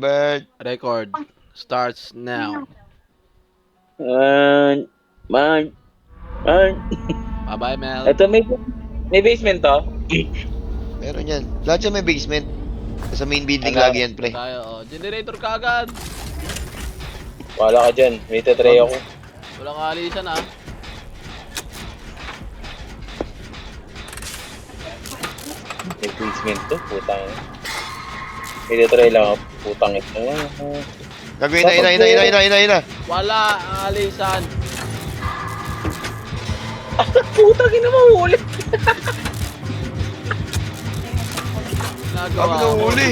Melbert. Record starts now. Man, man. Bye-bye, Mel. Ito, may basement to? Meron yan. Lahat yan may basement. Sa main building Ano? lagi yan, pre. Tayo, oh. Generator ka agad. Wala ka dyan. May tatry ako. Walang alisan, ah. May basement to. Putang. May tatry lang ako. Putang ito. Gagawin na. Wala alisan. Putang ina mo. Ulit. Nagawa Sabi na huli.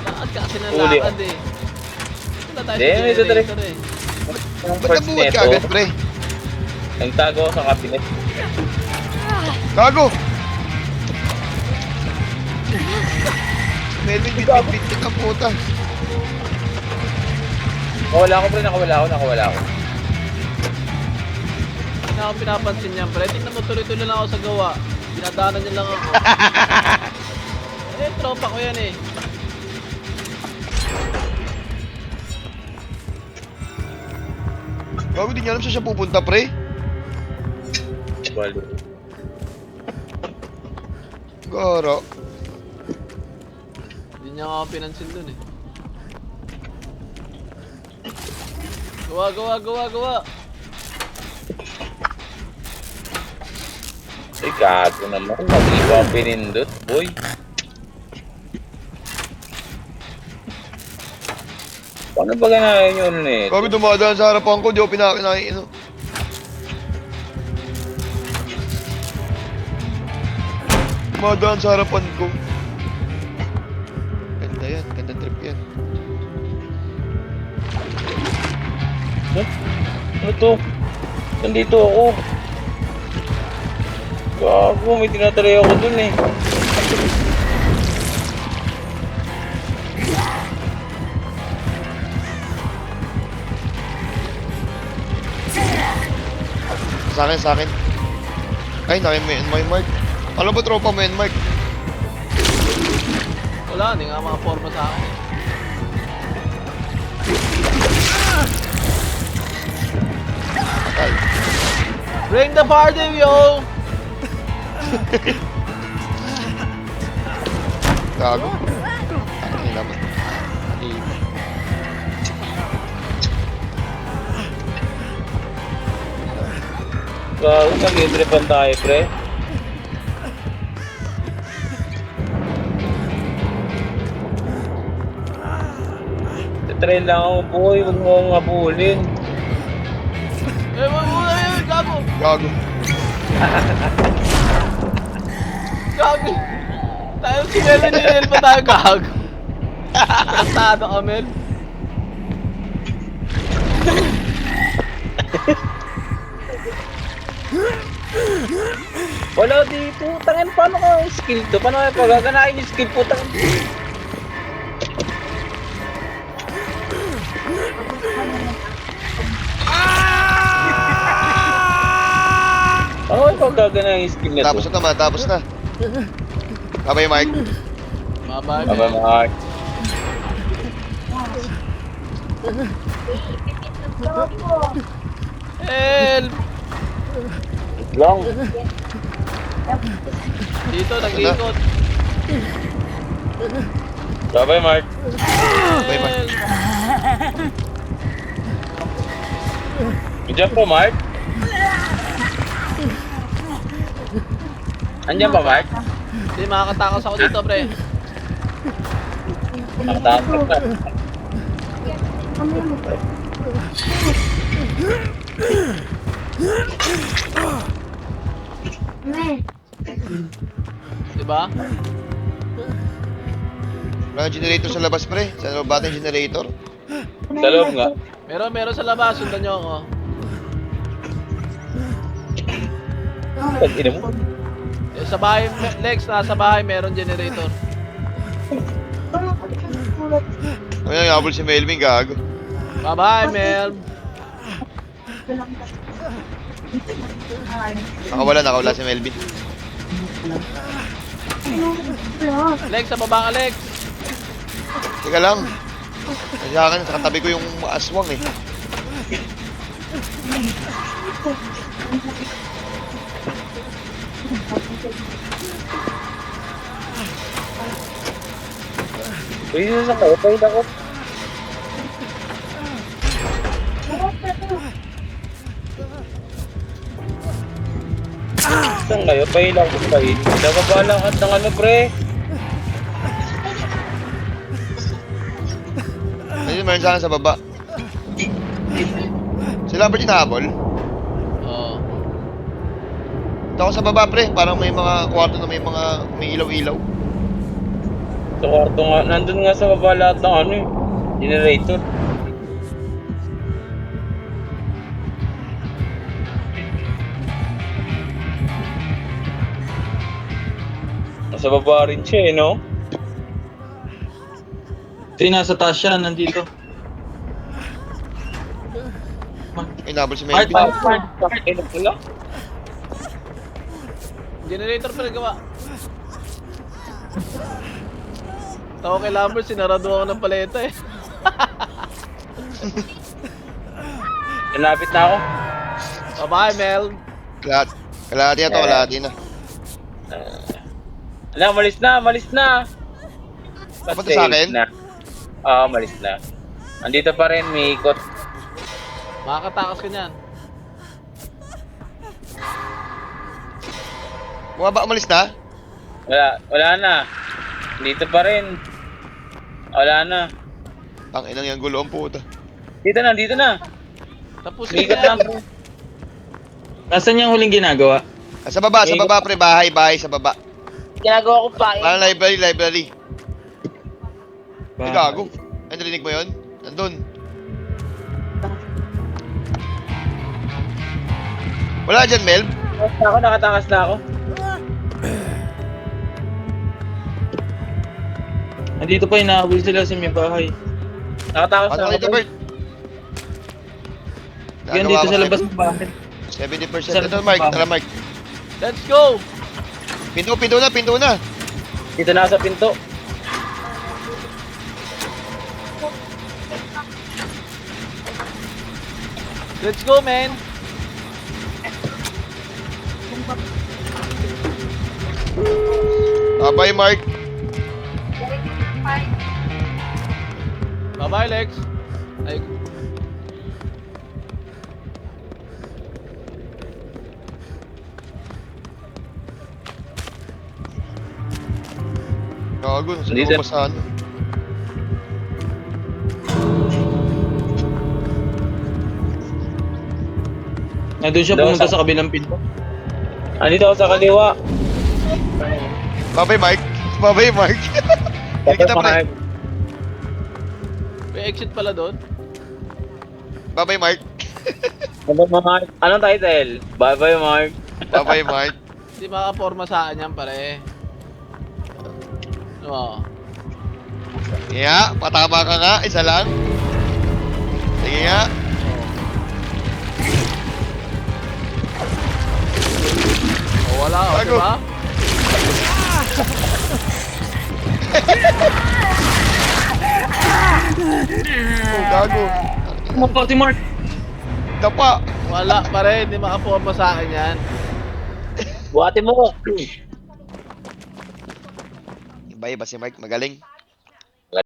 Lakad ka kasi ng Huli. lakad, eh. Wala tayo Hindi, sa may tatry. generator, eh. Ba't nabuhat ka agad, pre? Nagtago ako sa cabinet. Gago! Melvin, bit ang puta. Nakawala ako, pre. Nakawala ako. Hindi na ako pinapansin niyan, pre. Tingnan mo, tuloy-tuloy lang ako sa gawa. Dinadaanan niya lang ako. Eh, tropa ko yan, eh. Gago, di niya alam siya pupunta, pre. Walo. Goro. Hindi niya ako pinansin dun, eh. Gawa. Ay, gago naman. Mag-iba ang pinindot, boy. Paano ba ganahin yun eh? Gago, dumadaan sa harapan ko, di ako pinakinain. Dumadaan sa harapan ko. Ganda yan, ganda trip yan. Ano to? Nandito ako. Gago, may tinatry ako dun eh. Sa akin. Ay, may mark. Alam ba tropa mo yan, Mark? Wala, hindi nga makaporma sa akin, eh. Ay, Bring the party, yo! gago. Ay, naman. Ay, Gago, nag-idripan tayo, pre. Try lang ako, boy. Huwag mo akong habulin. Eh, gago! gago. Gago! Tayo si Mel, ninil pa tayo, gago. Kasado ka, Mel. Wala dito. Tangin, paano ka yung skill to? Paano ka pagaganahin yung skill po? Tangin. Paano ka pagaganahin yung skill na to? Tapos na. Babay, Mark. Bye-bye, Aba, Mel. Mark. Help! Long. Dito, nag-ikot. Bye-bye, Mark. Bye, Mark. Help! Andiyan po, Mark? Andiyan pa, Mark? Hindi, makakatakas ako dito, pre. Nakatakas ka. Diba? Wala generator sa labas, pre. Sa loob ba yung generator? Sa loob nga. Meron sa labas. Sundan nyo ako. Pag-ina mo. Eh, sa bahay, Lex, nasa bahay, meron generator. Ay, nangabol si Melvin, gago. Bye-bye, Mel. Nakawala si Melvin. Lex, sa baba ka, Lex. Teka lang. Kasi akin, sa katabi ko yung aswang eh. Pwede sa kayo, pwede ako. Saan kayo? Pahilang ko pa yun. Nakabalakad ng ano, pre. Ayun, meron sa akin sa baba. Sila ba hinahabol? Oo. Ito ako sa baba, pre. Parang may mga kwarto na may ilaw-ilaw. Sa kwarto nga, nandun nga sa baba lahat ng ano eh. Generator. Nasa baba rin siya eh, no? Kasi nasa taas siya, nandito. Ay, nahabol si Part, Melvin. part. Ano pala? Generator pa nagawa. Tawa kay Lambert, sinarado ako ng paleta eh. Nalapit na ako. Bye-bye, Mel. Kalahati na to, kalahati na. Ala, malis na, malis na! Papunta sa akin? Oo, malis na. Andito pa rin, may ikot. Makakatakas ka niyan. Bumaba, umalis na? Wala na. Dito pa rin. Wala na. Ang inang yung gulo ang puta. Dito na. Tapos May ka ikot lang. yan. Nasaan yung huling ginagawa? Ah, sa baba, pre. Bahay, sa baba. Ginagawa ko pa eh. Parang library. Ay, gago. Ay, narinig mo yun? Nandun. Wala dyan, Melv. Nakatakas na ako. Nandito pa, inahabol sila sa may bahay. Nakatakas na Ano ako. ka dito, Bert? Yan dito sa labas ng bahay. 70%. Ito, Mark. Tara, Mark. Let's go! Pinto na. Dito na sa pinto. Let's go, man! Bye, Mark. Bye-bye, Lex. Ay, Gago, nasa Hindi, loob sa ano. Nandun siya Doon pumunta sa- sa kabilang pinto. Andito ako sa kaliwa. Bye, Mark. Bye, Mark. Hindi kita, pre. may exit pala doon. Bye, Mark. Bye-bye, Mark. Anong title? Bye-bye, Mark. Bye, Mark. Hindi makaporma sa akin yan, pare. Oo. Yeah, patama ka nga. Isa lang. Sige nga. Oh, wala, o, Gago. diba? Oh, gago. Kumapa si Mark! Dapa. Wala, pare. Hindi makaporma sa akin yan. Buhati mo. Iba si Mark. Magaling.